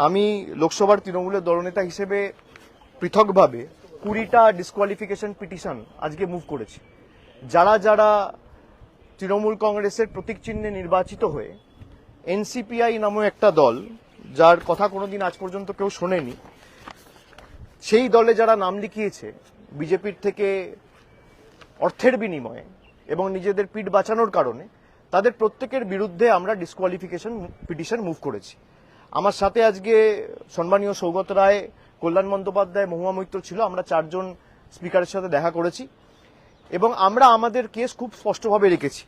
আমি লোকসভার তৃণমূলের দলনেতা হিসেবে পৃথকভাবে 20টা ডিসকোয়ালিফিকেশন পিটিশন আজকে মুভ করেছি। যারা যারা তৃণমূল কংগ্রেসের প্রতীক চিহ্নে নির্বাচিত হয়ে এনসিপিআই নামক একটা দল, যার কথা কোনোদিন আজ পর্যন্ত কেউ শোনেনি, সেই দলে যারা নাম লিখিয়েছে বিজেপির থেকে অর্থের বিনিময়ে এবং নিজেদের পিঠ বাঁচানোর কারণে, তাদের প্রত্যেকের বিরুদ্ধে আমরা ডিসকোয়ালিফিকেশন পিটিশন মুভ করেছি। আমার সাথে আজকে সম্মানীয় সৌগত রায়, কল্যাণ বন্দ্যোপাধ্যায়, মহুয়া মৈত্র ছিল। আমরা 4 জন স্পিকারের সাথে দেখা করেছি এবং আমরা আমাদের কেস খুব স্পষ্টভাবে রেখেছি।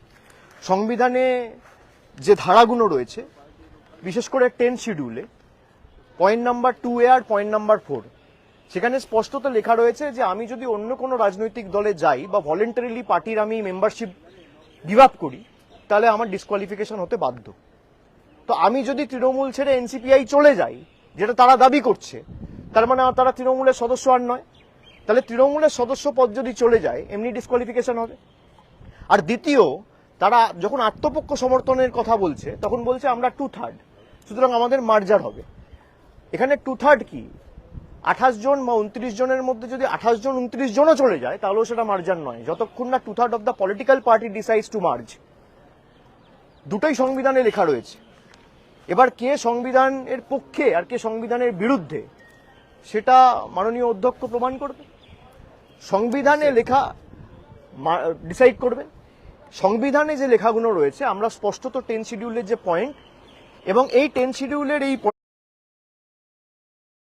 সংবিধানে যে ধারাগুলো রয়েছে, বিশেষ করে 10 শিডিউলে পয়েন্ট নাম্বার 2A আর পয়েন্ট নাম্বার 4, সেখানে স্পষ্টত লেখা রয়েছে যে আমি যদি অন্য কোনো রাজনৈতিক দলে যাই বা ভলেন্টারিলি পার্টির আমি মেম্বারশিপ গিভ আপ করি, তাহলে আমার ডিসকোয়ালিফিকেশন হতে বাধ্য। তো আমি যদি তৃণমূল ছেড়ে এনসিপিআই চলে যাই, যেটা তারা দাবি করছে, তার মানে তারা তৃণমূলের সদস্য আর নয়। তাহলে তৃণমূলের সদস্য পদ যদি চলে যায়, এমনি ডিসকোয়ালিফিকেশন হবে। আর দ্বিতীয়, তারা যখন আত্মপক্ষ সমর্থনের কথা বলছে, তখন বলছে আমরা 2/3, সুতরাং আমাদের মার্জার হবে। এখানে 2/3 কি? 28 জন বা 29 জনের মধ্যে যদি 28 জন 29 জনও চলে যায়, তাহলেও সেটা মার্জার নয়, যতক্ষণ না 2/3 of the political party decides two merge. দুটোই সংবিধানে লেখা রয়েছে। এবার কে সংবিধানের পক্ষে আর কে সংবিধানের বিরুদ্ধে, সেটা মাননীয় অধ্যক্ষ প্রমাণ করবে। সংবিধানে লেখা ডিসাইড করবে। সংবিধানে যে লেখাগুলো রয়েছে, আমরা স্পষ্টত 10 শিডিউলের যে পয়েন্ট এবং এই 10 শিডিউলের এই